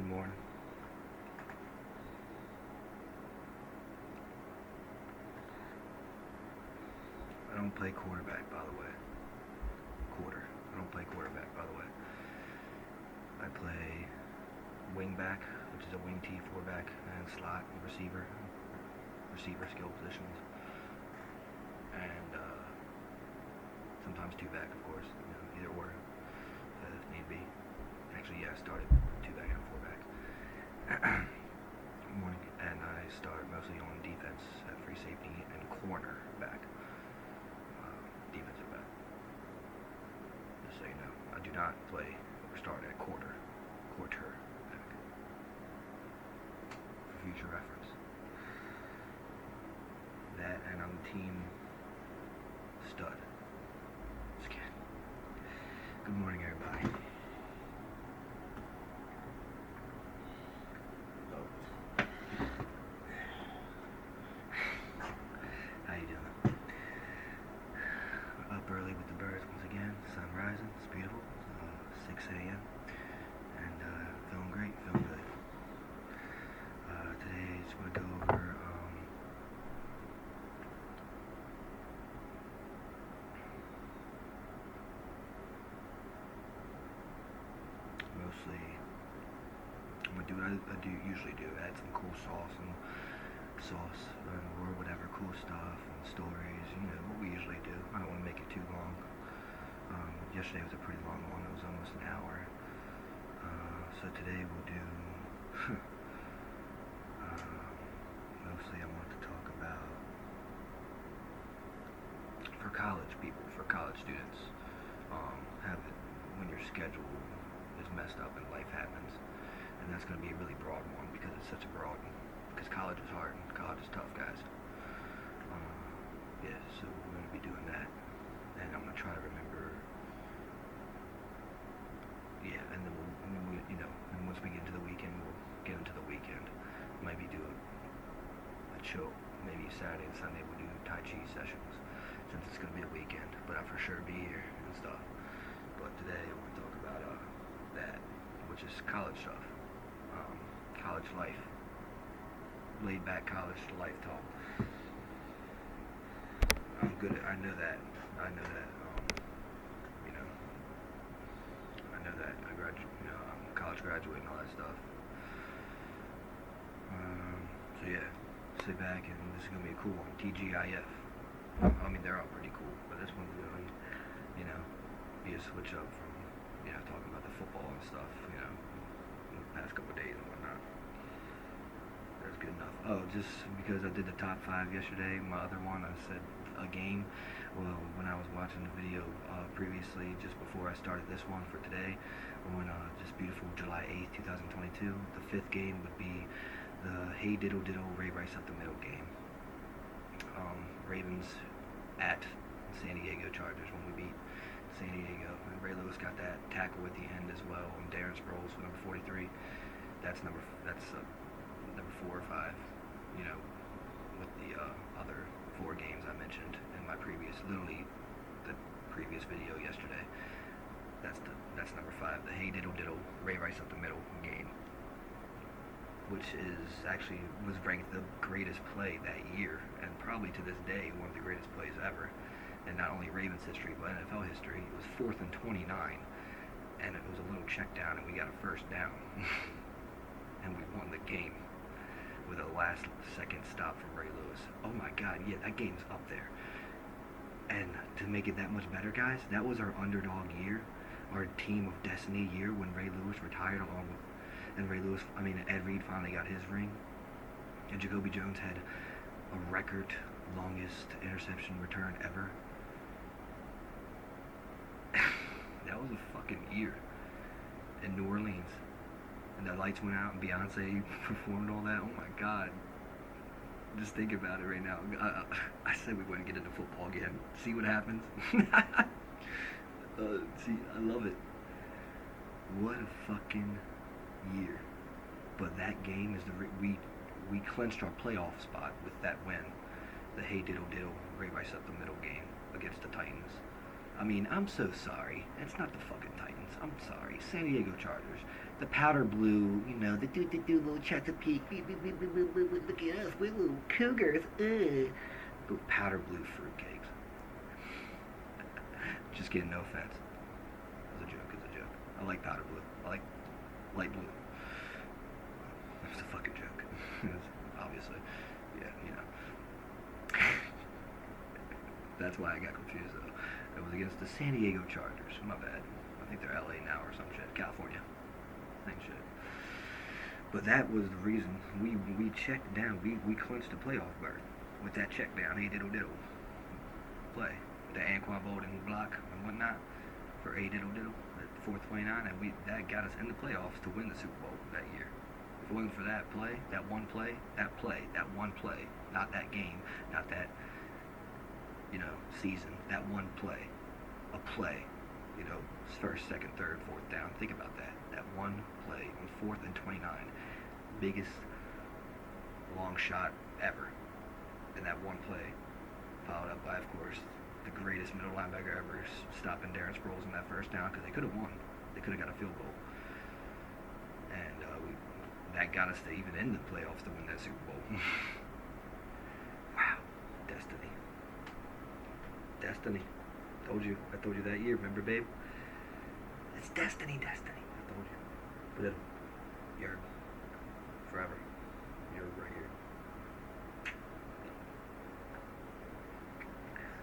Good morning. I don't play quarterback, by the way. I don't play quarterback, by the way. I play wingback, which is a wing T, fullback, and slot, receiver skill positions, and sometimes two back, of course. Either or, if need be. Actually, yeah, I started two back and a fullback. Morning, and I start mostly on defense at free safety and corner back. Defensive back. Just so you know, I do not play or start at quarter back. For future reference. That, and I'm team stud. Scan. Good morning, everybody. How you doing? Up early with the birds once again. Sun rising. It's beautiful. 6 a.m. and feeling great. Feeling good. Today I just want to go over mostly I'm gonna do what I usually do. Add some cool sauce or whatever, cool stuff and stories. What we usually do. I don't want to make it too long. Yesterday was a pretty long one. It was almost an hour. So today we'll do mostly I want to talk about for college people, for college students, when your schedule is messed up and life happens. And that's going to be a really broad one because it's such a broad one. Because college is hard and college is tough, guys. Yeah, so we're going to be doing that. And I'm going to try to remember. Yeah, and then and once we get into the weekend, we'll get into the weekend. Maybe do a chill. Maybe Saturday and Sunday we'll do Tai Chi sessions since it's going to be a weekend. But I'll for sure be here and stuff. But today I want to talk about that, which is college stuff. College life. Laid back college life talk. I'm good at, I know that, I know that I'm a college graduate and all that stuff. So yeah, sit back and this is going to be a cool one. TGIF. I mean, they're all pretty cool, but this one's going to, be a switch up from, talking about the football and stuff, in the past couple of days and whatnot. That's good enough. Oh, just because I did the top 5 yesterday, my other one, I said a game. Well, when I was watching the video previously, just before I started this one for today, on just beautiful July 8th, 2022, the 5th game would be the Hey Diddle Diddle Ray Rice up the middle game. Ravens at San Diego Chargers when we beat San Diego. And Ray Lewis got that tackle at the end as well, and Darren Sproles for number 43. That's number 4 or 5. With the other 4 games I mentioned in my previous video yesterday. That's number 5. The Hey Diddle Diddle Ray Rice up the middle game, which was ranked the greatest play that year, and probably to this day one of the greatest plays ever. And not only Ravens history, but NFL history. It was 4th and 29, and it was a little check down, and we got a first down, and we won the game with a last-second stop from Ray Lewis. Oh my God, yeah, that game's up there. And to make it that much better, guys, that was our underdog year, our team of destiny year when Ray Lewis retired and Ed Reed finally got his ring, and Jacoby Jones had a record longest interception return ever. That was a fucking year in New Orleans, and the lights went out and Beyonce performed all that. Oh my God, just think about it right now. I said we wouldn't get into football again. See what happens. See, I love it. What a fucking year. But that game is we clinched our playoff spot with that win. The Hey Diddle Diddle Ray Rice up the middle game against the Titans. I mean, I'm so sorry. It's not the fucking Titans. I'm sorry. San Diego Chargers. The powder blue, you know, the do little Chesapeake. Look at us, we little cougars. Go powder blue fruitcakes. Just kidding, no offense. It's a joke, it's a joke. I like powder blue. I like light blue. It's a fucking joke. Obviously. Yeah, you know. That's why I got confused though. It was against the San Diego Chargers. My bad. I think they're LA now or some shit. California. Same shit. But that was the reason we checked down. We clinched a playoff berth with that check down. Hey diddle diddle. Play. The Anquan Bolden block and whatnot for A diddle diddle at 429, and that got us in the playoffs to win the Super Bowl that year. If it wasn't for that play, that one play, not that game, not that, you know, season, that one play, a play, you know, first, second, third, fourth down. Think about that. That one play on 4th and 29, biggest long shot ever, and that one play followed up by, of course, the greatest middle linebacker ever, stopping Darren Sproles in that first down, because they could have won. They could have got a field goal. And that got us to even in the playoffs to win that Super Bowl. Wow. Destiny. Destiny. I told you that year, remember, babe? It's destiny. I told you. But it, you're forever. You're right here.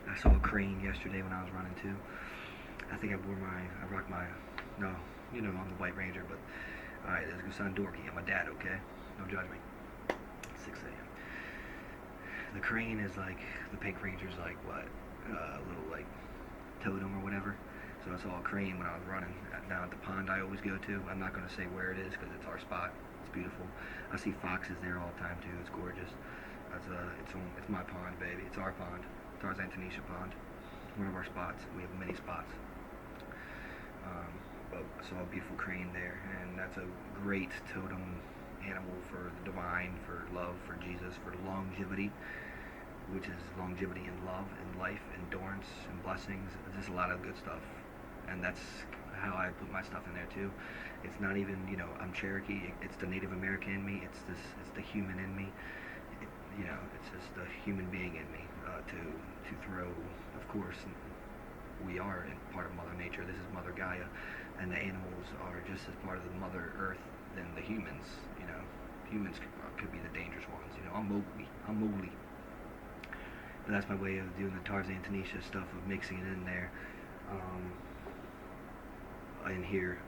I saw a crane yesterday when I was running too. I think I rocked my, no, you know, I'm the White Ranger, but, alright, this is gonna sound dorky. I'm a dad, okay? Don't judge me. 6 a.m. The crane is like, the Pink Ranger's like, what, a little, like, totem or whatever. So I saw a crane when I was running down at the pond I always go to. I'm not gonna say where it is, because it's our spot. It's beautiful. I see foxes there all the time too. It's gorgeous. It's my pond, baby. It's our pond. Tarzan Tanisha Pond, one of our spots. We have many spots. But I saw a beautiful crane there, and that's a great totem animal for the divine, for love, for Jesus, for longevity, which is longevity in love, in life, endurance, and blessings. Just a lot of good stuff, and that's how I put my stuff in there too. It's not even, you know, I'm Cherokee. It's the Native American in me. It's the human in me. You know, it's just the human being in me. To throw, of course, we are part of Mother Nature. This is Mother Gaia, and the animals are just as part of the Mother Earth than the humans. You know, humans could be the dangerous ones. You know, I'm Mowgli. But that's my way of doing the Tarzan Tanisha stuff, of mixing it in there, in here.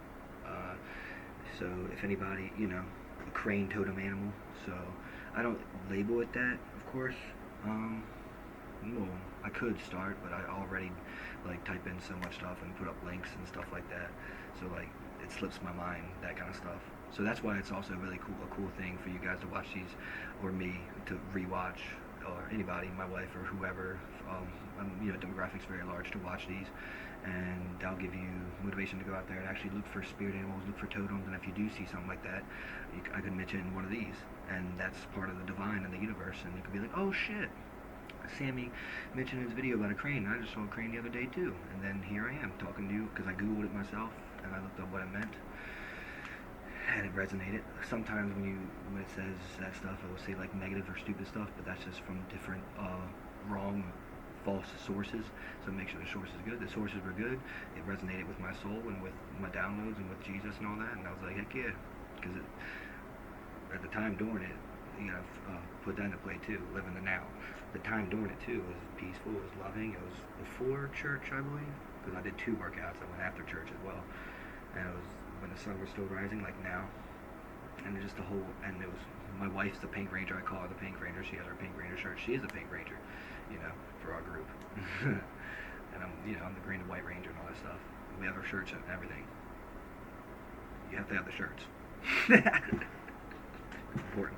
So if anybody, you know, a crane totem animal. So I don't label it that, of course. Well, I could start, but I already like type in so much stuff and put up links and stuff like that. So like it slips my mind, that kind of stuff. So that's why it's also really cool, a cool thing for you guys to watch these, or me to rewatch, or anybody, my wife or whoever. You know, demographics very large to watch these, and that'll give you motivation to go out there and actually look for spirit animals, look for totems, and if you do see something like that, I could mention one of these, and that's part of the divine in the universe, and you could be like, oh shit. Sammy mentioned in his video about a crane. I just saw a crane the other day too, and then here I am talking to you because I googled it myself and I looked up what it meant, and it resonated. Sometimes when it says that stuff, it will say like negative or stupid stuff, but that's just from different wrong, false sources. So make sure the source is good. The sources were good. It resonated with my soul and with my downloads and with Jesus and all that, and I was like, heck yeah, because at the time doing it, you gotta put that into play too. Live in the now. The time doing it too was peaceful. It was loving. It was before church, I believe, because I did 2 workouts. I went after church as well, and it was when the sun was still rising, like now. And it just the whole, and it was my wife's the Pink Ranger. I call her the Pink Ranger. She has her Pink Ranger shirt. She is a Pink Ranger, you know, for our group. And I'm the Green and White Ranger and all that stuff. We have our shirts and everything. You have to have the shirts. Important.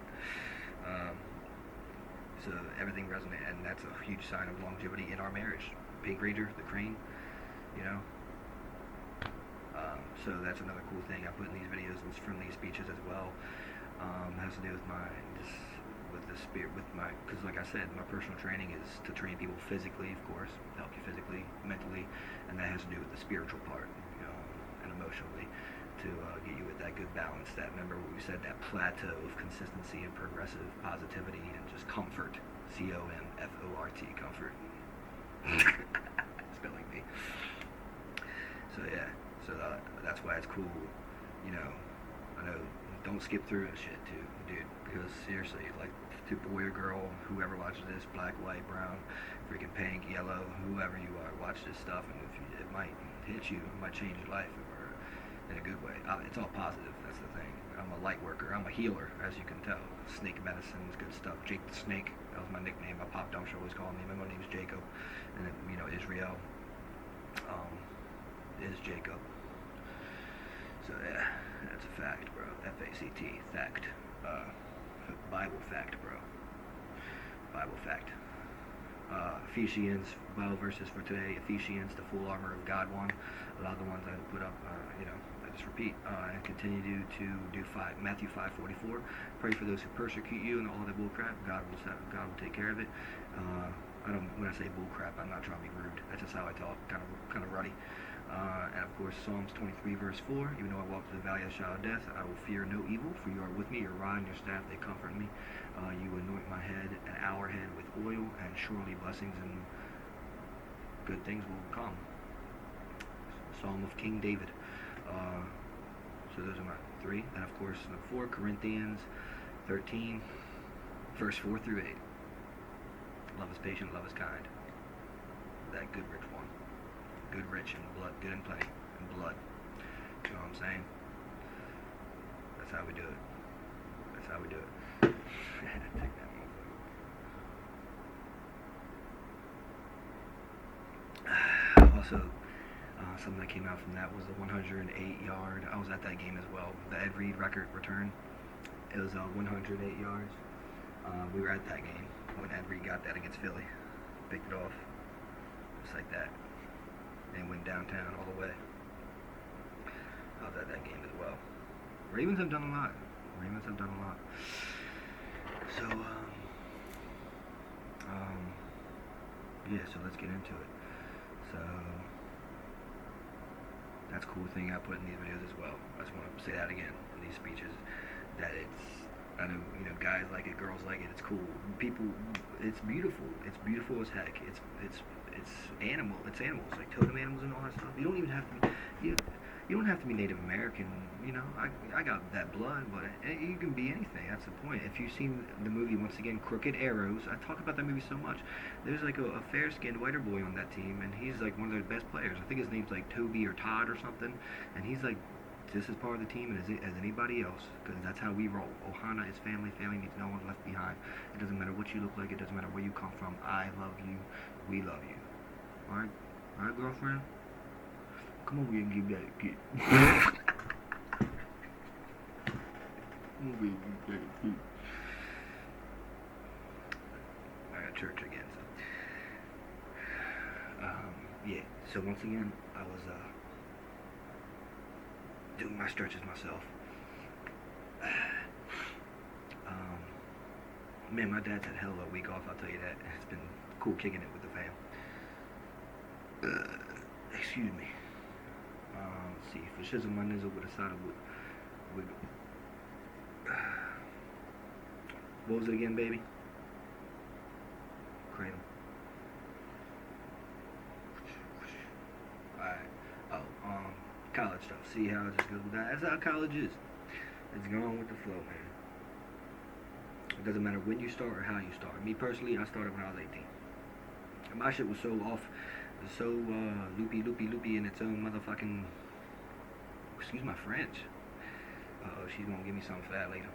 So everything resonates, and that's a huge sign of longevity in our marriage. Pink Ranger, the crane, you know. So that's another cool thing I put in these videos was from these speeches as well. It has to do with my just with the spirit, with my, because like I said, my personal training is to train people physically, of course, help you physically, mentally, and that has to do with the spiritual part, and emotionally, to get you with that good balance. That, remember what we said, that plateau of consistency and progressive positivity and just comfort, COMFORT, comfort. Spelling bee. So yeah, so that's why it's cool, I know, don't skip through and shit too, dude, because seriously, like, to boy or girl, whoever watches this, black, white, brown, freaking pink, yellow, whoever you are, watch this stuff, and it might hit you, it might change your life, or in a good way. It's all positive, that's the thing. I'm a light worker, I'm a healer, as you can tell. Snake medicine is good stuff. Jake the Snake, that was my nickname. My pop dumpster always called me. My name's Jacob, and Israel is Jacob. So yeah, that's a fact, bro. F-A-C-T, fact. Bible fact, bro. Bible fact. Ephesians, Bible verses for today. Ephesians, the full armor of God one. A lot of the ones I put up, I just repeat, and continue to do Matthew 5:44. Pray for those who persecute you and all that bull crap. God will take care of it. When I say bull crap, I'm not trying to be rude. That's just how I talk, kind of ruddy. And of course, Psalms 23 verse 4, even though I walk through the valley of the shadow of death, I will fear no evil, for you are with me, your rod and your staff, they comfort me. You anoint my head and our head with oil, and surely blessings and good things will come. Psalm of King David. So those are my three. And of course, 4 Corinthians 13, verse 4 through 8. Love is patient, love is kind. That good rich one. Good rich and blood, good and plenty, and blood. You know what I'm saying? That's how we do it. That's how we do it. Take that motherfucker. Also, something that came out from that was the 108-yard. I was at that game as well. The Ed Reed record return. It was 108 yards. We were at that game when Ed Reed got that against Philly. Picked it off. Just like that. And went downtown all the way. I was at that game as well. Ravens have done a lot. So, yeah, so let's get into it. So, that's a cool thing I put in these videos as well. I just want to say that again in these speeches, that I know, guys like it, girls like it, it's cool. People, it's beautiful. It's beautiful as heck. It's animals, like totem animals and all that stuff. You don't even have to be, you don't have to be Native American, I got that blood, but you can be anything. That's the point. If you've seen the movie, once again, Crooked Arrows, I talk about that movie so much. There's like a fair-skinned whiter boy on that team, and he's like one of their best players. I think his name's like Toby or Todd or something, and he's like just as part of the team as anybody else, because that's how we roll. Ohana is family. Family means no one left behind. It doesn't matter what you look like. It doesn't matter where you come from. I love you. We love you. Alright, girlfriend? Come over here and give that a kid. Come over here and give that a kid. I got church again, so. Yeah, so once again, I was, doing my stretches myself. Man, my dad's had hell of a week off, I'll tell you that. It's been cool kicking it with the fam. Excuse me. Let's see, for shizzle my nizzle with a side of wiggle. What was it again, baby? Cradle. Alright. College stuff. See how it just goes with that? That's how college is. It's going with the flow, man. It doesn't matter when you start or how you start. Me personally, I started when I was 18. And my shit was so off, so loopy in its own motherfucking, excuse my French. She's gonna give me something for that later.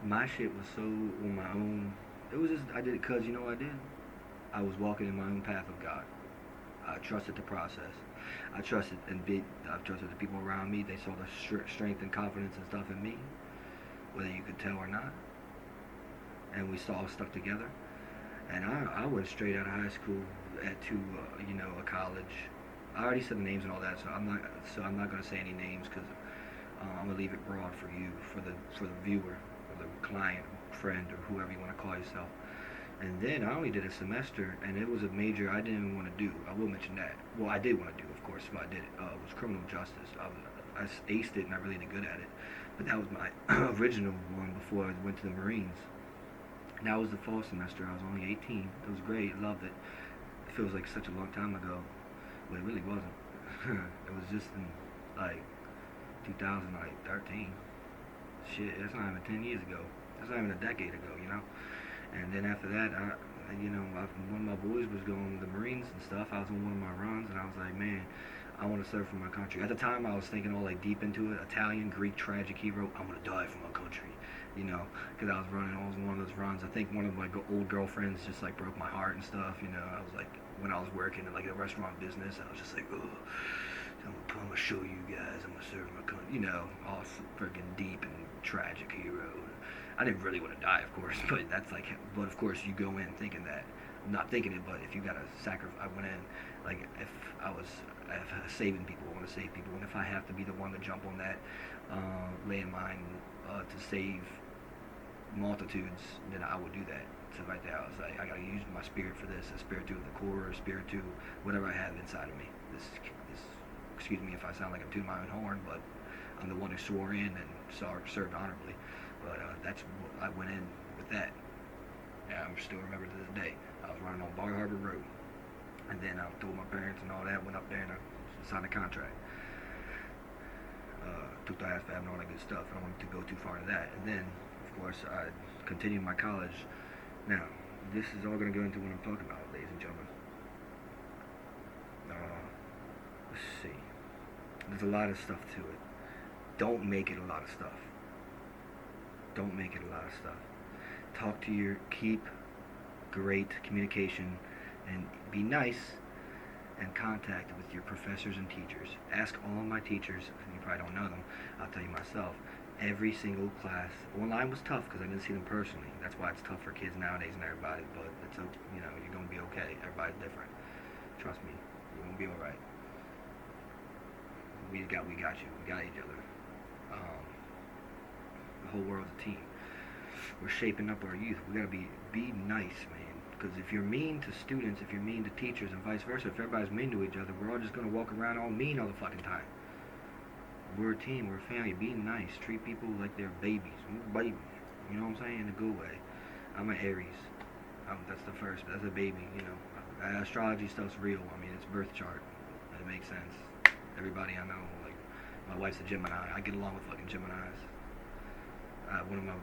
My shit was so on my own. It was just, I did it because, you know what I did? I was walking in my own path of God. I trusted the process. I trusted the people around me. They saw the strength and confidence and stuff in me, whether you could tell or not. And we all stuck together. And I went straight out of high school to a college. I already said the names and all that, so I'm not gonna say any names because I'm gonna leave it broad for you, for the viewer, or the client, friend, or whoever you want to call yourself. And then I only did a semester, and it was a major I didn't even want to do. I will mention that. Well, I did want to do, of course, but I did it. It was criminal justice. I aced it, and I really did good at it. But that was my original one before I went to the Marines. And that was the fall semester. I was only 18. It was great. Loved it. It feels like such a long time ago, but it really wasn't. It was just in like 2013. Shit, that's not even 10 years ago. That's not even a decade ago, you know. And then after that, one of my boys was going to the Marines and stuff. I was on one of my runs, and I was like, man, I want to serve for my country. At the time, I was thinking all like deep into it. Italian, Greek, tragic hero. I'm gonna die for my country, you know, because I was running. I was one of those runs. I think one of my old girlfriends just like broke my heart and stuff. You know, I was like, when I was working in like a restaurant business, I was just like, oh, I'm gonna show you guys. I'm gonna serve my country. You know, all freaking deep and tragic hero. I didn't really want to die, of course, but that's like, but of course you go in thinking that, not thinking it, but if you gotta sacrifice, I went in, like, if saving people, I want to save people, and if I have to be the one to jump on that landmine to save multitudes, then I would do that. So right there, I was like, I gotta use my spirit for this, a spirit to the core, a spirit to whatever I have inside of me. This, excuse me if I sound like I'm tooting my own horn, but I'm the one who swore in and served honorably. But that's what I went in with that. And I still remember to this day. I was running on Bar Harbor Road. And then I told my parents and all that, went up there and I signed a contract. Took the ASVAB and all that good stuff. I don't want to go too far into that. And then, of course, I continued my college. Now, this is all going to go into what I'm talking about, ladies and gentlemen. Let's see. There's a lot of stuff to it. Don't make it a lot of stuff. Don't make it a lot of stuff. Keep great communication and be nice and contact with your professors and teachers. Ask all of my teachers, you probably don't know them, I'll tell you myself, every single class. Online was tough because I didn't see them personally. That's why it's tough for kids nowadays and everybody, but it's, you know, you're going to be okay. Everybody's different. Trust me, you're going to be alright. We got you. We got each other. The whole world's a team. We're shaping up our youth. We gotta be nice, man. Because if you're mean to students, if you're mean to teachers, and vice versa, if everybody's mean to each other, we're all just gonna walk around all mean all the fucking time. We're a team. We're a family. Be nice. Treat people like they're babies. We're babies. You know what I'm saying? In a good way. I'm an Aries. That's the first. That's a baby. You know, astrology stuff's real. I mean, it's birth chart. It makes sense. Everybody I know, like my wife's a Gemini. I get along with fucking Geminis. One of my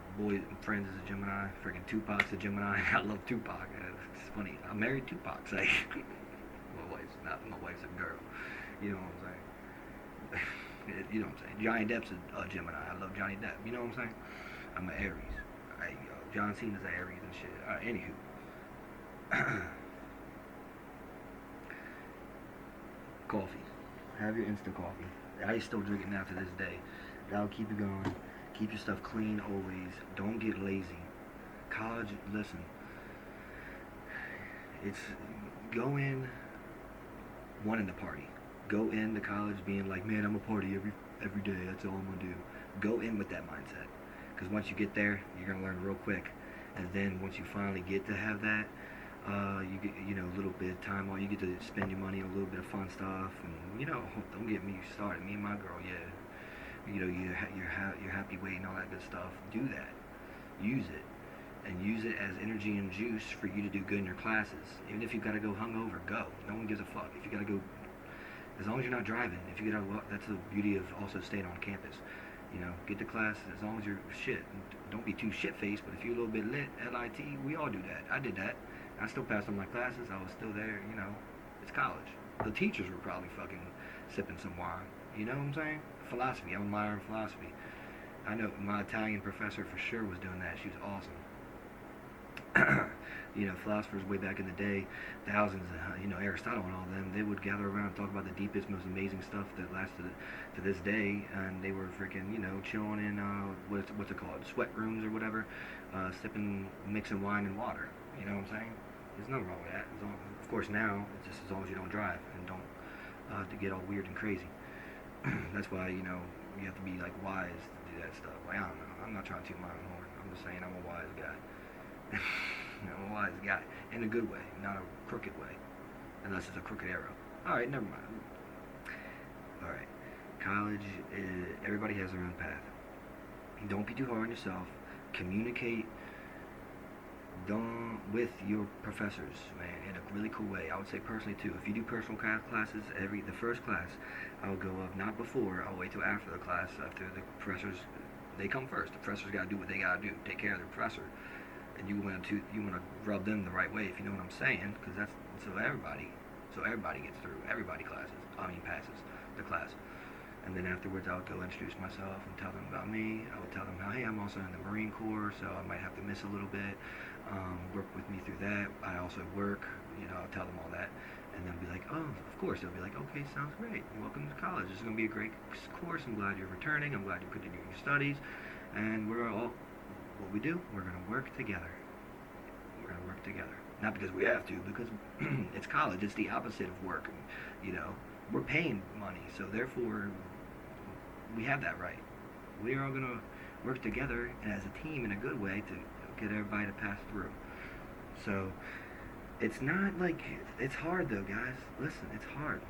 friends is a Gemini. Freaking Tupac's a Gemini. I love Tupac. It's funny. I married Tupac. Like, my wife's a girl. You know what I'm saying? You know what I'm saying? Johnny Depp's a Gemini. I love Johnny Depp. You know what I'm saying? I'm an Aries. John Cena's an Aries and shit. Anywho. Coffee. Have your instant coffee. I still drink it now to this day. That'll keep you going. Keep your stuff clean always. Don't get lazy. College, listen. It's go in wanting to party. Go into college being like, man, I'm a party every day. That's all I'm gonna do. Go in with that mindset. Because once you get there, you're gonna learn real quick. And then once you finally get to have that, you get, you know, a little bit of time on. You get to spend your money on a little bit of fun stuff. And you know, don't get me started. Me and my girl, yeah. You know, you're happy weight and all that good stuff. Do that. Use it. And use it as energy and juice for you to do good in your classes. Even if you've got to go hungover, go. No one gives a fuck. If you got to go, as long as you're not driving. If you got to, that's the beauty of also staying on campus. You know, get to class as long as you're shit. Don't be too shit-faced, but if you're a little bit lit, L-I-T, we all do that. I did that. I still passed on my classes. I was still there, you know. It's college. The teachers were probably fucking sipping some wine. You know what I'm saying? Philosophy. I'm a minor in philosophy. I know my Italian professor for sure was doing that. She was awesome. You know, philosophers way back in the day, thousands, you know, Aristotle and all them, they would gather around and talk about the deepest, most amazing stuff that lasted to this day, and they were freaking, you know, chilling in, what's it called, sweat rooms or whatever, mixing wine and water. You know what I'm saying? There's nothing wrong with that. Of course, now, it's just as long as you don't drive and don't to get all weird and crazy. That's why, you know, you have to be like wise to do that stuff. Like, I don't know. I'm not trying to toot my own horn. I'm just saying I'm a wise guy. I'm a wise guy in a good way, not a crooked way, unless it's a crooked arrow. All right, never mind. All right, college is, everybody has their own path. Don't be too hard on yourself. Communicate with your professors, man, in a really cool way. I would say personally too. If you do personal classes, the first class, I'll go up not before. I'll wait till after the class. After the professors, they come first. The professors gotta do what they gotta do. Take care of the professor, and you want to rub them the right way, if you know what I'm saying, because that's so everybody gets through. Everybody passes the class. And then afterwards, I would go introduce myself and tell them about me. I would tell them how, hey, I'm also in the Marine Corps, so I might have to miss a little bit. Work with me through that. I also work, you know, I'll tell them all that. And they'll be like, oh, of course. They'll be like, okay, sounds great. Welcome to college. This is going to be a great course. I'm glad you're returning. I'm glad you're continuing your studies. And what we do, we're going to work together. We're going to work together. Not because we have to, because it's college. It's the opposite of work. You know, we're paying money, so therefore we have that right. We are all going to work together and as a team in a good way to get everybody to pass through. So it's not like, it's hard though, guys. Listen, it's hard.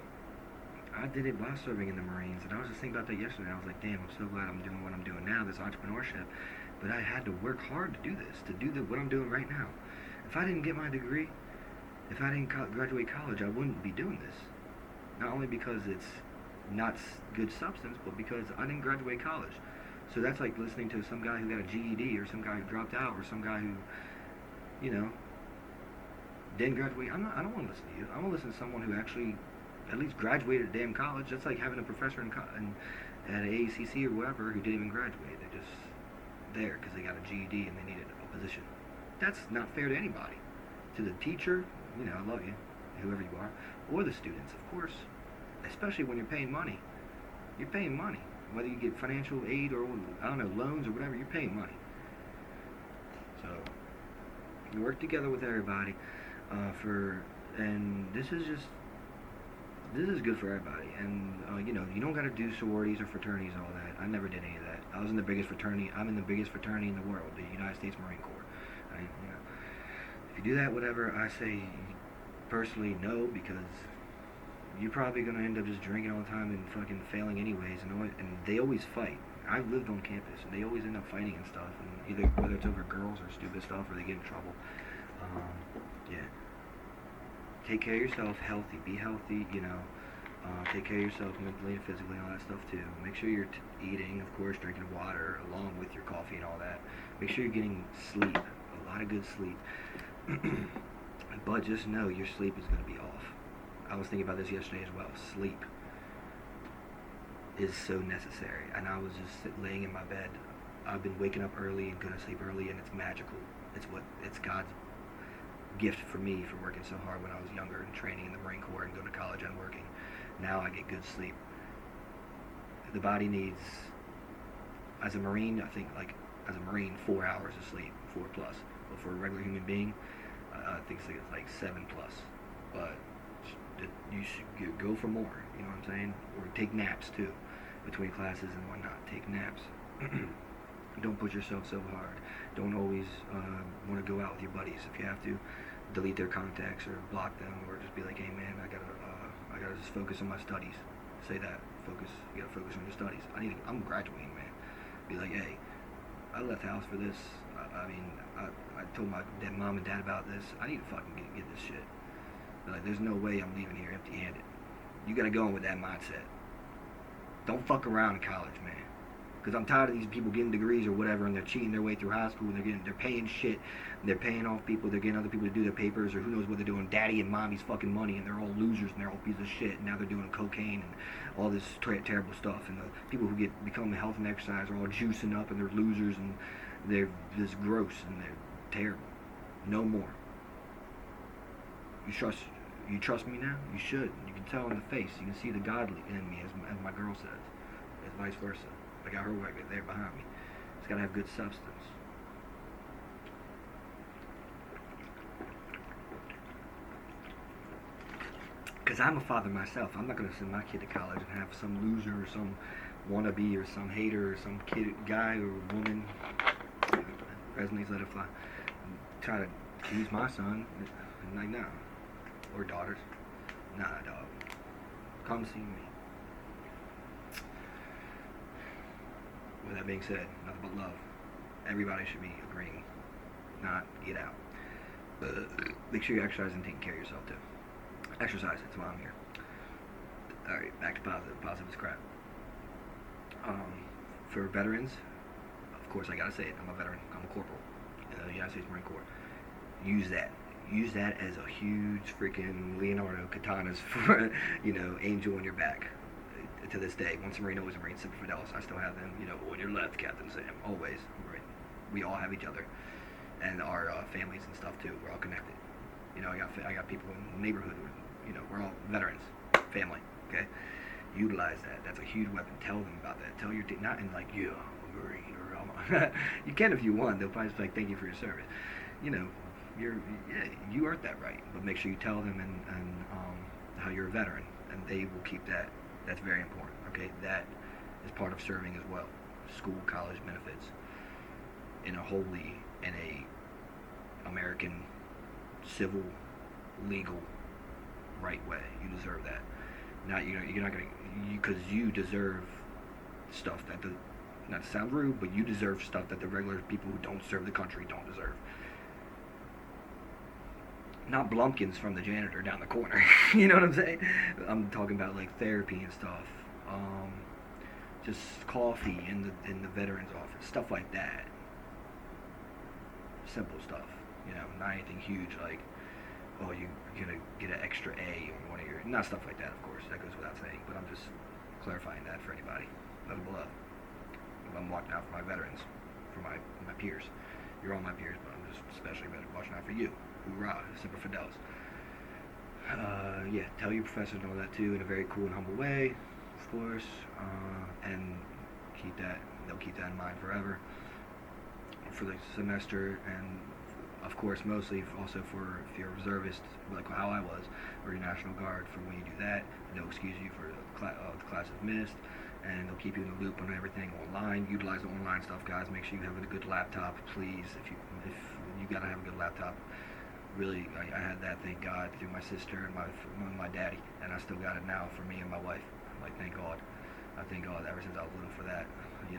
I did it while serving in the Marines, and I was just thinking about that yesterday. I was like, damn, I'm so glad I'm doing what I'm doing now, this entrepreneurship. But I had to work hard to do this, what I'm doing right now. If I didn't get my degree, if I didn't graduate college, I wouldn't be doing this. Not only because it's not good substance, but because I didn't graduate college. So that's like listening to some guy who got a GED, or some guy who dropped out, or some guy who, you know, didn't graduate. I don't want to listen to you. I want to listen to someone who actually at least graduated a damn college. That's like having a professor at AACC or whatever who didn't even graduate. They're just there because they got a GED and they needed a position. That's not fair to anybody. To the teacher, you know, I love you, whoever you are, or the students, of course. Especially when you're paying money. You're paying money. Whether you get financial aid or, I don't know, loans or whatever, you're paying money. So, you work together with everybody and this is good for everybody. And, you know, you don't got to do sororities or fraternities and all that. I never did any of that. I'm in the biggest fraternity in the world, the United States Marine Corps. You know, if you do that, whatever, I say personally no, because you're probably going to end up just drinking all the time and fucking failing anyways, and they always fight. I've lived on campus, and they always end up fighting and stuff, and either whether it's over girls or stupid stuff, or they get in trouble. Yeah. Take care of yourself, be healthy, you know. Take care of yourself mentally and physically and all that stuff too. Make sure you're eating, of course, drinking water along with your coffee and all that. Make sure you're getting sleep, a lot of good sleep. But just know your sleep is going to be off. I was thinking about this yesterday as well. Sleep is so necessary. And I was just laying in my bed. I've been waking up early and going to sleep early, and it's magical. It's God's gift for me for working so hard when I was younger and training in the Marine Corps and going to college and working. Now I get good sleep. The body needs, as a Marine, I think like as a Marine, 4 hours of sleep, 4 plus. But for a regular human being, I think it's like 7 plus. But you should go for more, you know what I'm saying? Or take naps too, between classes and whatnot. Take naps. Don't push yourself so hard. Don't always want to go out with your buddies. If you have to, delete their contacts or block them, or just be like, hey man, I gotta just focus on my studies. Say that. You gotta focus on your studies. I'm graduating, man. Be like, hey, I left the house for this. I told my mom and dad about this. I need to fucking get this shit. Like, there's no way I'm leaving here empty-handed. You gotta go in with that mindset. Don't fuck around in college, man. Because I'm tired of these people getting degrees or whatever, and they're cheating their way through high school, and they're paying shit, and they're paying off people, they're getting other people to do their papers, or who knows what they're doing, daddy and mommy's fucking money, and they're all losers, and they're all pieces of shit, and now they're doing cocaine and all this terrible stuff, and the people who become health and exercise are all juicing up, and they're losers, and they're just gross, and they're terrible. No more. You trust me now? You should. You can tell in the face. You can see the God in me, as my girl says, as vice versa. I got her right there behind me. It's got to have good substance. Because I'm a father myself. I'm not going to send my kid to college and have some loser or some wannabe or some hater or some kid, guy or woman, resumes let it fly, try to accuse my son. I'm like, no. Or daughters. Nah, dog. Come see me. With that being said, nothing but love. Everybody should be agreeing, not get out. But make sure you exercise and taking care of yourself too. Exercise, that's why I'm here. Alright, back to positive. Positive is crap. For veterans, of course I gotta say it, I'm a veteran. I'm a corporal in the United States Marine Corps. Use that. Use that as a huge freaking Leonardo katanas for, angel on your back. To this day, once a Marine, always a Marine. Semper Fidelis. I still have them. On your left, Captain Sam. Always. Right. We all have each other, and our families and stuff too. We're all connected. I got people in the neighborhood. We're all veterans, family. Okay. Utilize that. That's a huge weapon. Tell them about that. Tell your not in like, yeah, I'm a Marine or I'm you can if you want. They'll probably just be like, thank you for your service. You earned that right. But make sure you tell them and how you're a veteran, and they will keep that. That's very important. Okay, that is part of serving as well. School, college benefits in a American civil, legal, right way. You deserve that. You're not gonna, because you deserve stuff that not to sound rude, but you deserve stuff that the regular people who don't serve the country don't deserve. Not Blumpkins from the janitor down the corner. You know what I'm saying? I'm talking about like therapy and stuff. Just coffee in the veterans office, stuff like that. Simple stuff. Not anything huge like, oh, you're gonna get an extra A on one of your, not stuff like that. Of course, that goes without saying. But I'm just clarifying that for anybody. Nothing below. I'm watching out for my veterans, for my peers. You're all my peers, but I'm just especially watching out for you. Hoorah, Semper Fidelis. Tell your professors and all that too in a very cool and humble way, of course, and they'll keep that in mind forever for the semester, and of course mostly also for if you're a reservist, like how I was, or your National Guard, for when you do that, they'll excuse you for the classes missed, and they'll keep you in the loop on everything online. Utilize the online stuff, guys. Make sure you have a good laptop, please. If you gotta have a good laptop. Really, I had that, thank God, through my sister and my daddy, and I still got it now for me and my wife. Like, thank God. I thank God ever since I was little for that, and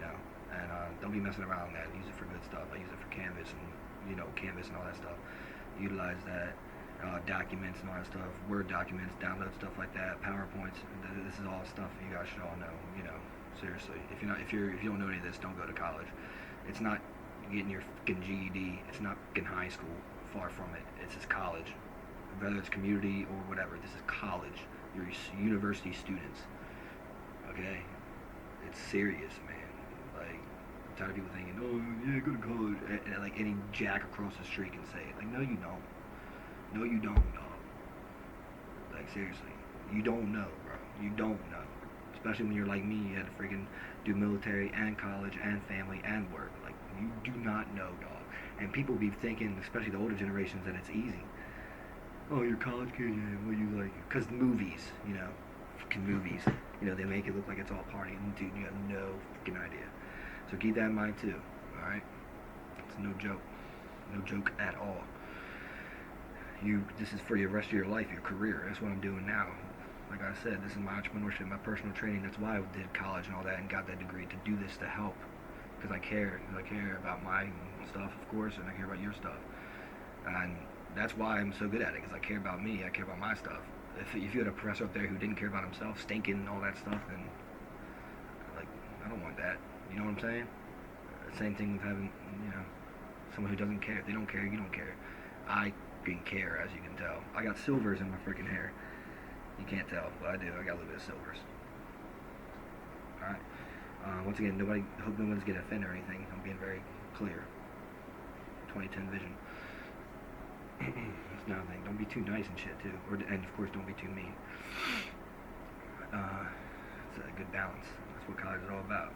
don't be messing around with that. Use it for good stuff. I use it for Canvas and, Canvas and all that stuff. Utilize that, documents and all that stuff, Word documents, download stuff like that, PowerPoints. This is all stuff you guys should all know, seriously. If you don't know any of this, don't go to college. It's not getting your fucking GED. It's not fucking high school. Far from it. It's just college. Whether it's community or whatever, this is college. You're university students. Okay? It's serious, man. Like, I'm tired of people thinking, oh, yeah, go to college. And like any jack across the street can say it. Like, no, you don't. No, you don't, dog. Like, seriously. You don't know, bro. You don't know. Especially when you're like me, you had to freaking do military and college and family and work. Like, you do not know, dog. And people be thinking, especially the older generations, that it's easy. Oh, you're a college kid, yeah, what you like? Because movies, fucking movies. They make it look like it's all partying. Dude, you have no fucking idea. So keep that in mind too, alright? It's no joke. No joke at all. This is for the rest of your life, your career. That's what I'm doing now. Like I said, this is my entrepreneurship, my personal training. That's why I did college and all that and got that degree, to do this, to help. Because I care about my stuff, of course, and I care about your stuff, and that's why I'm so good at it, because I care about me, I care about my stuff. If you had a professor up there who didn't care about himself, stinking and all that stuff, then, like, I don't want that, you know what I'm saying? Same thing with having, someone who doesn't care. If they don't care, you don't care. I can care, as you can tell. I got silvers in my freaking hair. You can't tell, but I do. I got a little bit of silvers. Alright. Once again, hope no one's getting offended or anything. I'm being very clear. 2010 vision. That's another thing. Don't be too nice and shit, too. And, of course, don't be too mean. It's a good balance. That's what college is all about.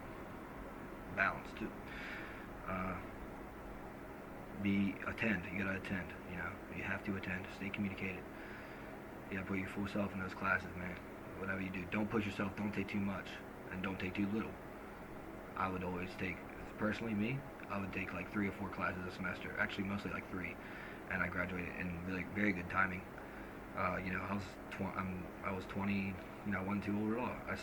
Balance, too. Attend. You gotta attend, You have to attend. Stay communicated. You gotta put your full self in those classes, man. Whatever you do, don't push yourself. Don't take too much, and don't take too little. I would always take, personally me, I would take like 3 or 4 classes a semester. Actually, mostly like 3, and I graduated in really very good timing. You know, I was 20. You know, I wasn't too old at all. I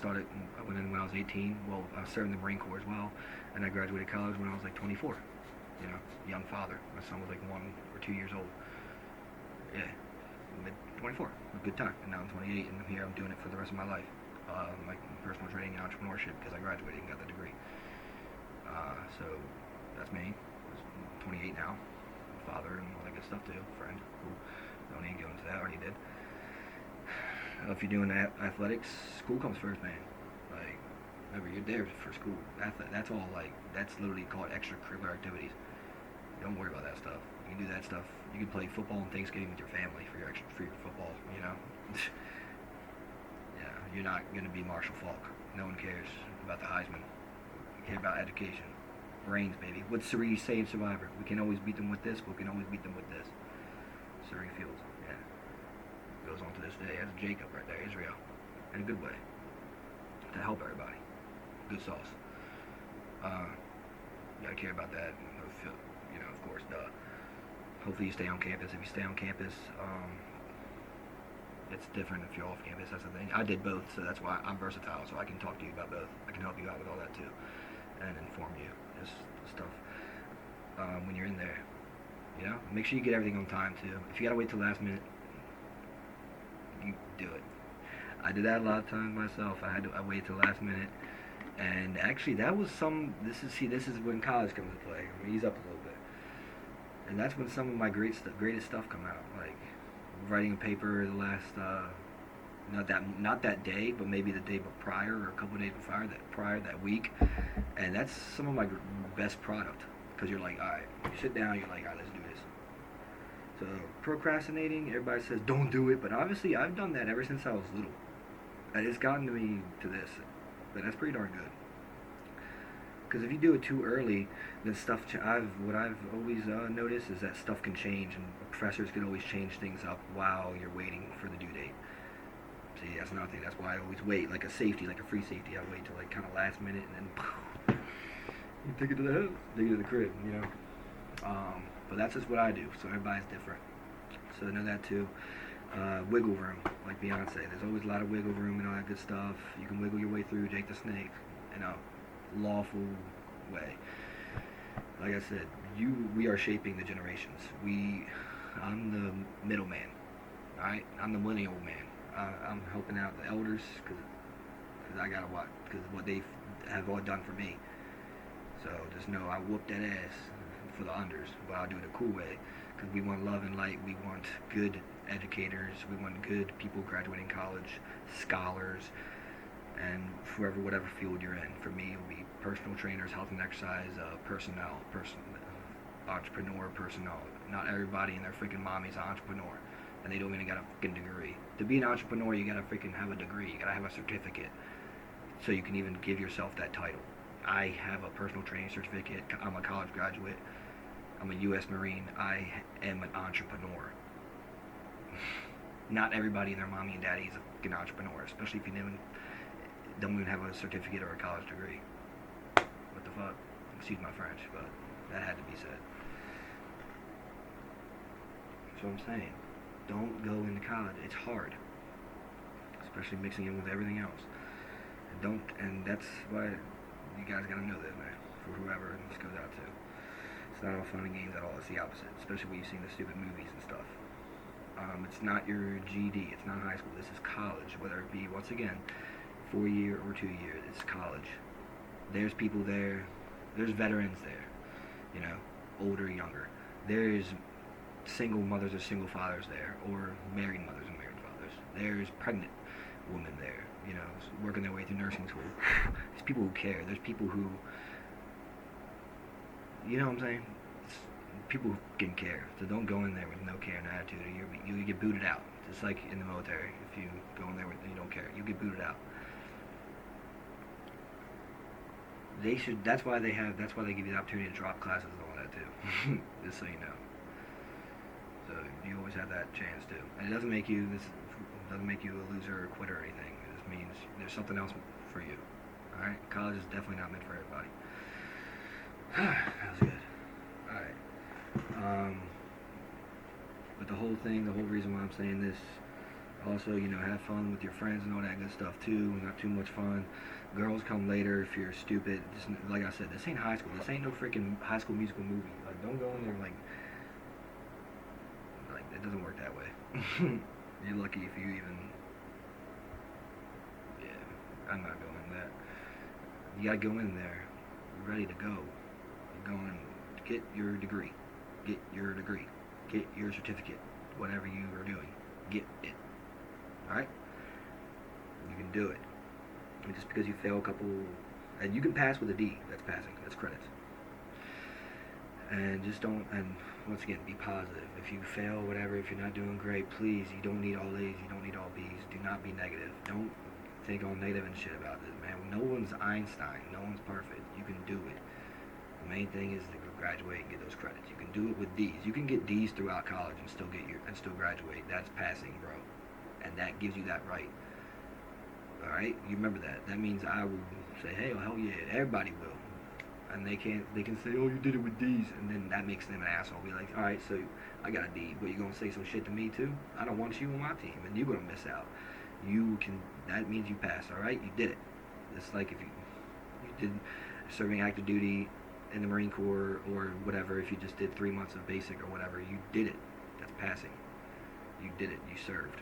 went in when I was 18. Well, I was serving the Marine Corps as well, and I graduated college when I was like 24. You know, young father. My son was like 1 or 2 years old. Yeah, mid 24. A good time. And now I'm 28, and here I'm doing it for the rest of my life. Like personal training and entrepreneurship, because I graduated and got the degree. So that's me. I'm 28 now. Father and all that good stuff too. Friend. Cool. Don't need to go into that. Already did. If you're doing athletics, school comes first, man. Like, remember, you're there for school. That's all, like, that's literally called extracurricular activities. Don't worry about that stuff. You can do that stuff. You can play football on Thanksgiving with your family for your football, you know? Yeah, you're not going to be Marshall Falk. No one cares about the Heisman. You care about education. Brains, baby. What's Cerise say in Survivor? We can always beat them with this, but we can always beat them with this. Cerise Fields, yeah. Goes on to this day. That's Jacob right there, Israel. In a good way. To help everybody. Good sauce. You gotta care about that. You know, of course, duh. Hopefully you stay on campus. If you stay on campus, it's different if you're off campus. That's the thing. I did both, so that's why I'm versatile, so I can talk to you about both. I can help you out with all that too, and inform you. Just stuff when you're in there. You know, make sure you get everything on time too. If you gotta wait till last minute, you do it. I did that a lot of times myself. I waited till last minute, and actually that was this is when college comes into play. I'm gonna ease up a little bit, and that's when some of my greatest stuff come out. Like writing a paper the last not that day, but maybe the day prior or a couple of days prior that week, and that's some of my best product, because you're like, all right, you sit down, you're like, all right, let's do this. So procrastinating, everybody says don't do it, but obviously I've done that ever since I was little, and it's gotten to me to this, but that's pretty darn good. Because if you do it too early, then what I've always noticed is that stuff can change, and professors can always change things up while you're waiting for the due date. See, that's another thing. That's why I always wait, like a safety, like a free safety. I wait till like kind of last minute, and then you take it to the house, take it to the crib, you know. But that's just what I do. So everybody's different. So I know that too. Wiggle room, like Beyonce. There's always a lot of wiggle room and all that good stuff. You can wiggle your way through Jake the Snake in a lawful way. Like I said, we are shaping the generations. I'm the middleman. All right, I'm the millennial man. I'm helping out the elders because I gotta watch, because what they have all done for me. So just know I whoop that ass for the unders, but I'll do it a cool way, because we want love and light. We want good educators. We want good people graduating college, scholars, and whatever field you're in. For me, it will be personal trainers, health and exercise, entrepreneur personnel. Not everybody and their freaking mommy's an entrepreneur, and they don't even got a freaking degree. To be an entrepreneur, you gotta freaking have a degree. You gotta have a certificate, so you can even give yourself that title. I have a personal training certificate. I'm a college graduate. I'm a U.S. Marine. I am an entrepreneur. Not everybody and their mommy and daddy is a freaking entrepreneur, especially if you don't even have a certificate or a college degree. What the fuck? Excuse my French, but that had to be said. That's what I'm saying. Don't go into college. It's hard, especially mixing in with everything else. And that's why you guys gotta know that, man. For whoever this goes out to, it's not all fun and games at all. It's the opposite, especially when you've seen the stupid movies and stuff. It's not your GED. It's not high school. This is college. Whether it be, once again, 4-year or 2-year, it's college. There's people there. There's veterans there. You know, older, younger. There's single mothers or single fathers there, or married mothers and married fathers. There's pregnant women there, you know, working their way through nursing school. There's people who care. There's people who, you know what I'm saying? People who can care. So don't go in there with no care and attitude, or you get booted out. Just like in the military, if you go in there and you don't care, you get booted out. That's why they give you the opportunity to drop classes and all that too. Just so you know. So you always have that chance too. And it doesn't make you Doesn't make you a loser or a quitter or anything. It just means there's something else for you. Alright? College is definitely not meant for everybody. That was good. Alright. But the whole thing, the whole reason why I'm saying this, also, have fun with your friends and all that good stuff too. Not too much fun. Girls come later if you're stupid. Just, like I said, this ain't high school. This ain't no freaking High School Musical movie. Like, don't go in there like it doesn't work that way. You're lucky if you even. Yeah, I'm not going that. You gotta go in there ready to go. You're going to get your degree. Get your degree. Get your certificate. Whatever you are doing, get it. Alright? You can do it. And just because you fail a couple, and you can pass with a D, that's passing, that's credits. And just don't, and once again, be positive. If you fail, whatever, if you're not doing great, please, you don't need all A's, you don't need all B's. Do not be negative. Don't think all negative and shit about this, man. No one's Einstein. No one's perfect. You can do it. The main thing is to graduate and get those credits. You can do it with D's. You can get D's throughout college and still graduate. That's passing, bro. And that gives you that right. Alright? You remember that. That means I will say, hey, oh, hell yeah, everybody will. And they can say, oh, you did it with D's, and then that makes them an asshole. Be like, alright, so I got a D, but you gonna say some shit to me too? I don't want you on my team, and you're gonna miss out. That means you passed, alright? You did it. It's like if you did serving active duty in the Marine Corps or whatever, if you just did 3 months of basic or whatever, you did it. That's passing. You did it. You served.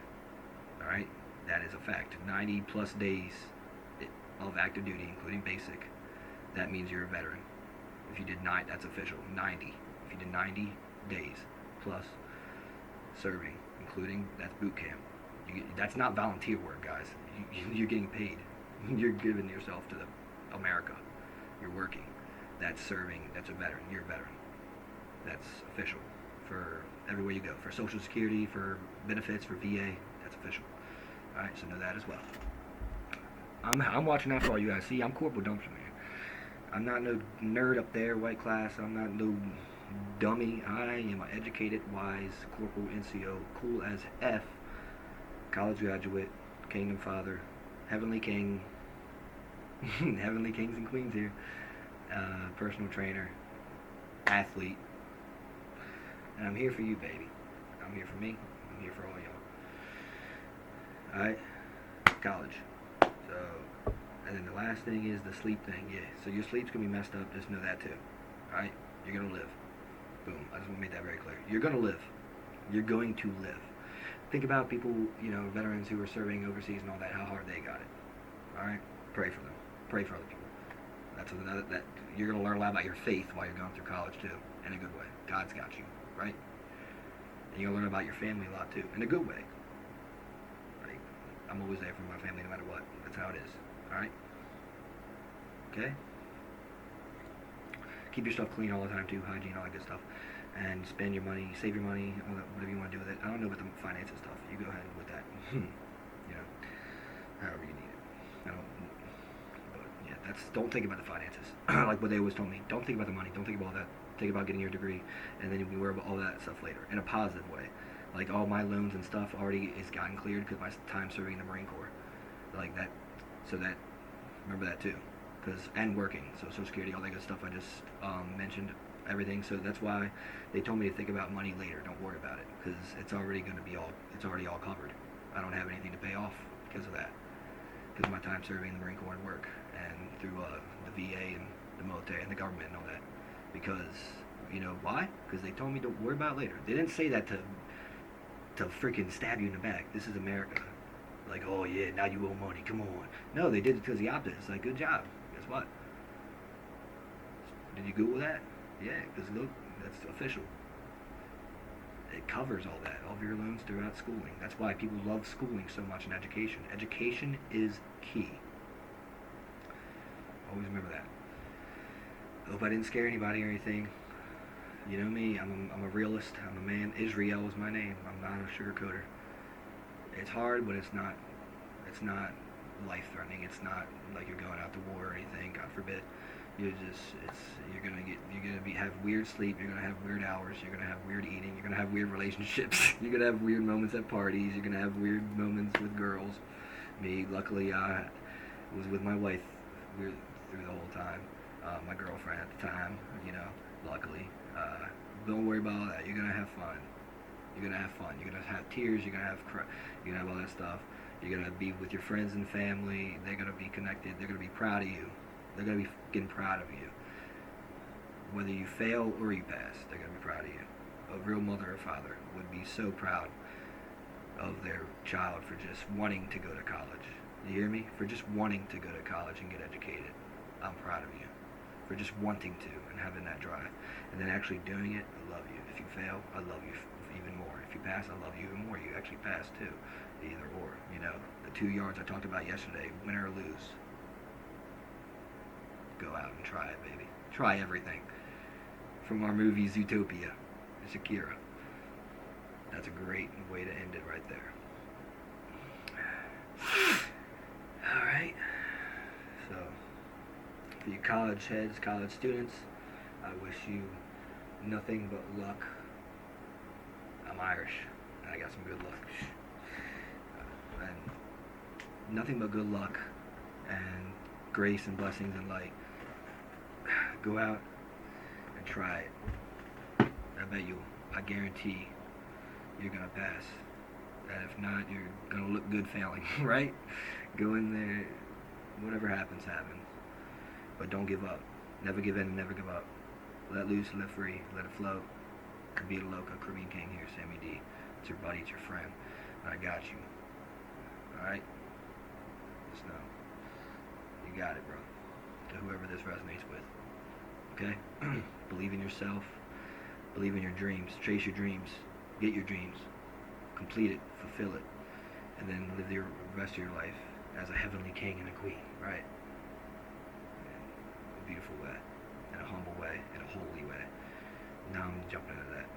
Alright? That is a fact. 90 plus days of active duty, including basic. That means you're a veteran. If you did 9, that's official. 90. If you did 90 days plus serving, including, that's boot camp. That's not volunteer work, guys. You're getting paid. You're giving yourself to America. You're working. That's serving. That's a veteran. You're a veteran. That's official for everywhere you go. For Social Security, for benefits, for VA, that's official. Alright, so know that as well. I'm watching out for all you guys. See, I'm Corporal Dumpster, man. I'm not no nerd up there, white class. I'm not no dummy. I am an educated, wise Corporal NCO, cool as F, college graduate, Kingdom Father, Heavenly King, Heavenly Kings and Queens here, personal trainer, athlete, and I'm here for you, baby. I'm here for me. I'm here for all y'all. Alright? College. So, and then the last thing is the sleep thing. Yeah, so your sleep's going to be messed up. Just know that too. Alright? You're going to live. Boom. I just want to make that very clear. You're going to live. You're going to live. Think about people, veterans who are serving overseas and all that, how hard they got it. Alright? Pray for them. Pray for other people. That's another, that you're going to learn a lot about your faith while you're going through college too. In a good way. God's got you. Right? And you're going to learn about your family a lot too. In a good way. Right? I'm always there for my family no matter what. That's how it is. Alright? Okay? Keep your stuff clean all the time too. Hygiene, all that good stuff. And spend your money, save your money, all that, whatever you want to do with it. I don't know about the finances stuff. You go ahead with that. However you need it. But yeah, don't think about the finances. Like what they always told me. Don't think about the money. Don't think about all that. Think about getting your degree, and then you can worry about all that stuff later in a positive way. Like all my loans and stuff already is gotten cleared because my time serving in the Marine Corps. Like that. So that, remember that too. And working. So Social Security, all that good stuff I just mentioned. Everything, so that's why they told me to think about money later. Don't worry about it, because it's already already all covered. I don't have anything to pay off because of that, because of my time serving in the Marine Corps and work, and through the VA and the military and the government and all that. Because why? Because they told me don't worry about it later. They didn't say that to freaking stab you in the back. This is America. Like, oh yeah, now you owe money. Come on. No, they did it because the opposite. It's like, good job. Guess what? Did you Google that? Yeah, because look, that's official. It covers all that, all of your loans throughout schooling. That's why people love schooling so much in education. Education is key. Always remember that. I hope I didn't scare anybody or anything. You know me, I'm a realist. I'm a man. Israel is my name. I'm not a sugarcoater. It's hard, but it's not life-threatening. It's not like you're going out to war or anything, God forbid. you're gonna have weird sleep. You're gonna have weird hours. You're gonna have weird eating. You're gonna have weird relationships. You're gonna have weird moments at parties. You're gonna have weird moments with girls. Me, luckily, I was with my wife through the whole time. My girlfriend at the time, luckily. Don't worry about all that. You're gonna have fun. You're gonna have fun. You're gonna have tears. You're gonna have You're gonna have all that stuff. You're gonna be with your friends and family. They're gonna be connected. They're gonna be proud of you. They're gonna be fucking proud of you. Whether you fail or you pass, they're gonna be proud of you. A real mother or father would be so proud of their child for just wanting to go to college. You hear me? For just wanting to go to college and get educated. I'm proud of you. For just wanting to and having that drive. And then actually doing it, I love you. If you fail, I love you even more. If you pass, I love you even more. You actually pass too. Either or. The 2 yards I talked about yesterday, win or lose. Go out and try it, baby. Try everything. From our movie Zootopia, Shakira. That's a great way to end it right there. Alright. So, for you college heads, college students, I wish you nothing but luck. I'm Irish, and I got some good luck. And nothing but good luck and grace and blessings and light. Go out and try it. I guarantee you're gonna pass. And if not, you're gonna look good failing, right? Go in there, whatever happens, happens. But don't give up. Never give in, never give up. Let loose, let free, let it float. Vida Loca, Caribbean King here, Sammy D. It's your buddy, it's your friend. I got you. Alright? Just know. You got it, bro. To whoever this resonates with. Okay? Believe in yourself. Believe in your dreams. Chase your dreams. Get your dreams. Complete it. Fulfill it. And then live the rest of your life as a heavenly king and a queen. Right? In a beautiful way. In a humble way. In a holy way. Now I'm jumping into that.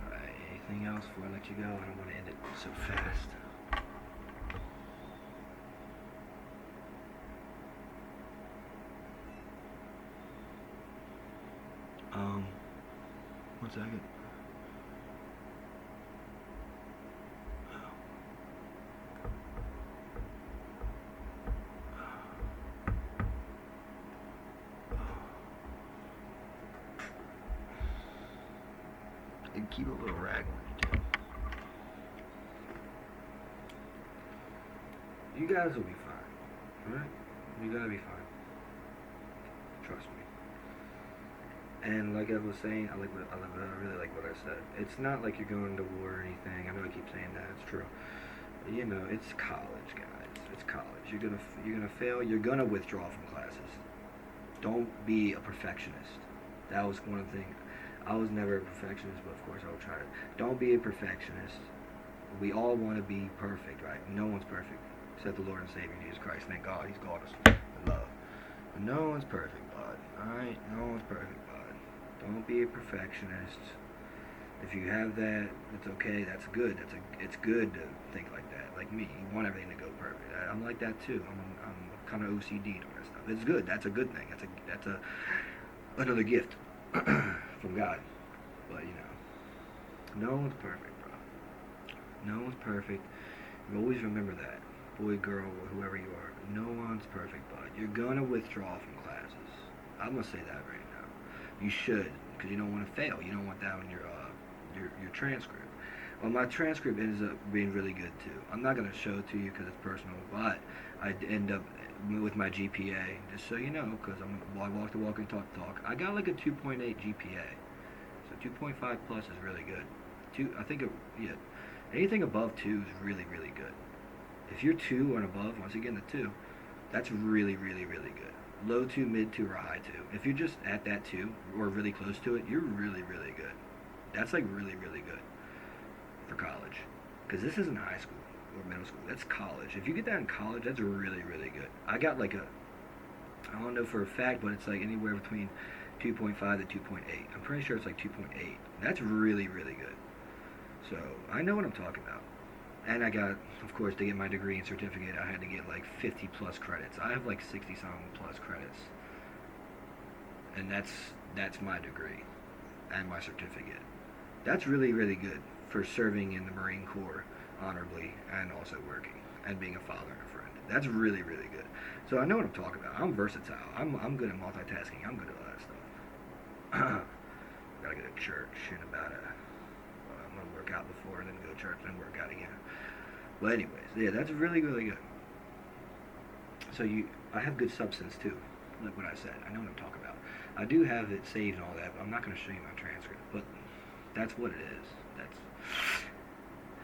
Alright, anything else before I let you go? I don't want to end it so fast. One second. And keep a little rag on you too. You guys will be fine, alright? You gotta be fine. Trust me. And like I was saying, I really like what I said. It's not like you're going to war or anything. I know I keep saying that. It's true. It's college, guys. It's college. You're gonna fail. You're gonna withdraw from classes. Don't be a perfectionist. That was one thing. I was never a perfectionist, but of course I would try it. Don't be a perfectionist. We all want to be perfect, right? No one's perfect except the Lord and Savior Jesus Christ. Thank God, He's called us in love. But no one's perfect, bud. All right, no one's perfect, bud. Don't be a perfectionist. If you have that, it's okay. That's good. It's good to think like that. Like me, you want everything to go perfect. I'm like that too. I'm kind of OCD on that stuff. It's good. That's a good thing. That's another gift from God. But no one's perfect, bro. No one's perfect. You always remember that, boy, girl, or whoever you are. No one's perfect, bud. You're gonna withdraw from classes. I'm gonna say that right now. You should, because you don't want to fail. You don't want that on your transcript. Well, my transcript ends up being really good too. I'm not gonna show it to you because it's personal, but I end up with my GPA, just so you know, because I walk the walk and talk the talk. I got like a 2.8 GPA, so 2.5 plus is really good. Anything above 2 is really, really good. If you're 2 and above, once again the 2, that's really, really, really good. Low 2, mid 2, or high 2. If you're just at that 2 or really close to it, you're really, really good. That's like really, really good for college, because this isn't high school or middle school. That's college. If you get that in college, that's really, really good. I got like I don't know for a fact, but it's like anywhere between 2.5 to 2.8. I'm pretty sure it's like 2.8. That's really, really good. So I know what I'm talking about. And I got, of course, to get my degree and certificate, I had to get like 50 plus credits. I have like 60 some plus credits, and that's my degree and my certificate. That's really really good for serving in the Marine Corps honorably and also working and being a father and a friend. That's really really good. So I know what I'm talking about. I'm versatile. I'm good at multitasking. I'm good at all that stuff. Gotta go to church in about I'm gonna work out before and then go to church and then work out again. But anyways, yeah, that's really really good. So I have good substance too, like what I said. I know what I'm talking about. I do have it saved and all that, but I'm not gonna show you my transcript. But that's what it is.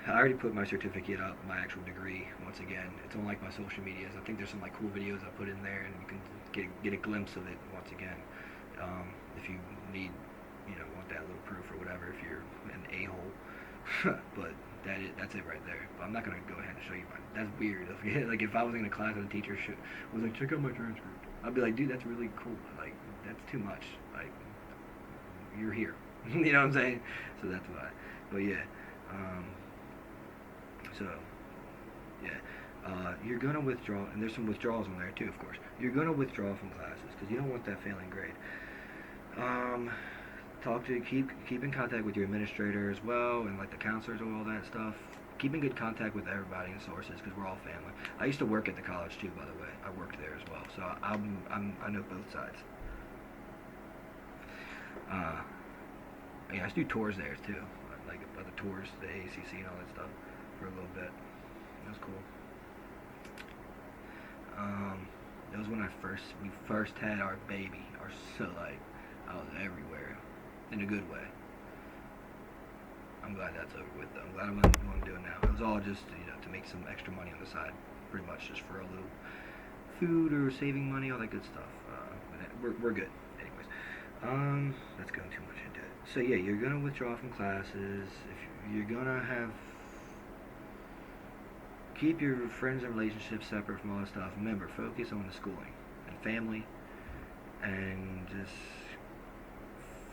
I already put my certificate up, my actual degree. Once again, it's on like my social medias. I think there's some like cool videos I put in there, and you can get a glimpse of it. Once again, if you need, want that little proof or whatever, if you're an a-hole. But that's it right there. But I'm not gonna go ahead and show you mine. That's weird. Like if I was in a class and a teacher was like, check out my transcript, I'd be like, dude, that's really cool. Like that's too much. Like you're here. You know what I'm saying? So that's why. But yeah. So, yeah, you're going to withdraw, and there's some withdrawals on there too, of course. You're going to withdraw from classes because you don't want that failing grade. Keep in contact with your administrator as well, and like the counselors and all that stuff. Keep in good contact with everybody and sources because we're all family. I used to work at the college too, by the way. I worked there as well, so I know both sides. Yeah, I used to do tours there too, like other tours, the ACC and all that stuff. For a little bit. It was cool. It was when we first had our baby. I was everywhere. In a good way. I'm glad that's over with though. I'm glad I'm doing what I'm doing now. It was all just, to make some extra money on the side. Pretty much just for a little food or saving money, all that good stuff. We're good. Anyways. Let's go too much into it. So yeah, you're gonna withdraw from classes. If you're gonna keep your friends and relationships separate from all that stuff. Remember, focus on the schooling and family, and just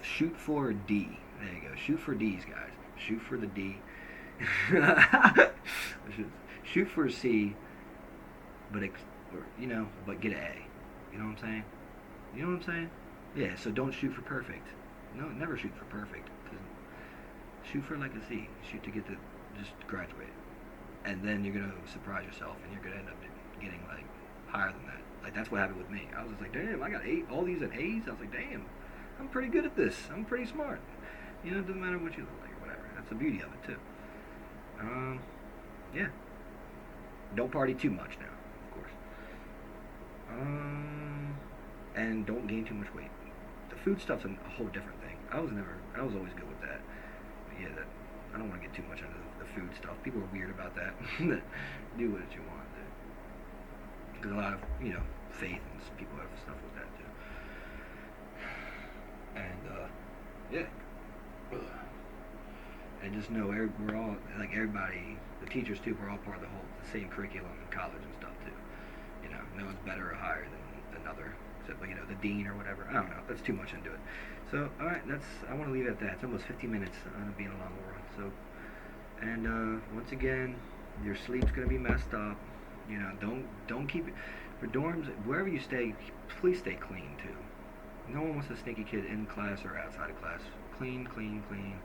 shoot for a D. There you go. Shoot for D's, guys. Shoot for the D. Shoot for a C, but but get an A. You know what I'm saying? You know what I'm saying? Yeah. So don't shoot for perfect. No, never shoot for perfect. Shoot for like a C. Shoot to get to just graduate. And then you're gonna surprise yourself, and you're gonna end up getting like higher than that. Like that's what happened with me. I was just like, damn, I got all these at A's. I was like, damn, I'm pretty good at this. I'm pretty smart. It doesn't matter what you look like or whatever. That's the beauty of it too. Yeah. Don't party too much now, of course. And don't gain too much weight. The food stuff's a whole different thing. I was always good with that. But yeah, I don't want to get too much into the food stuff. People are weird about that. Do what you want, dude. Because a lot of, faith and people have stuff with that, too. And, yeah. And just know we're all, like everybody, the teachers, too, we're all part of the same curriculum in college and stuff, too. No one's better or higher than another. Except, the dean or whatever. I don't know. That's too much into it. So, alright, I want to leave it at that. It's almost 50 minutes on being a long run. So, and once again, your sleep's gonna be messed up. Don't keep it for dorms. Wherever you stay, please stay clean too. No one wants a stinky kid in class or outside of class. Clean, clean, clean.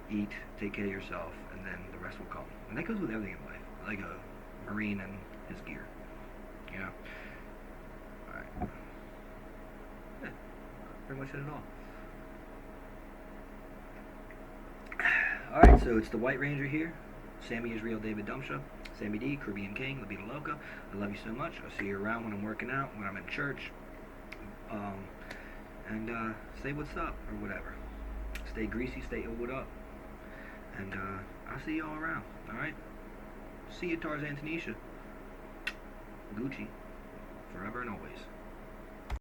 Eat, take care of yourself, and then the rest will come. And that goes with everything in life, like a Marine and his gear. All right. Yeah, pretty much said it all. Alright, so it's the White Ranger here. Sammy is real David Dumsha. Sammy D, Caribbean King, La Vida Loca. I love you so much. I'll see you around when I'm working out, when I'm in church. And say what's up or whatever. Stay greasy, stay oiled up. And I'll see you all around. Alright? See you, Tarzan Tanisha. Gucci. Forever and always.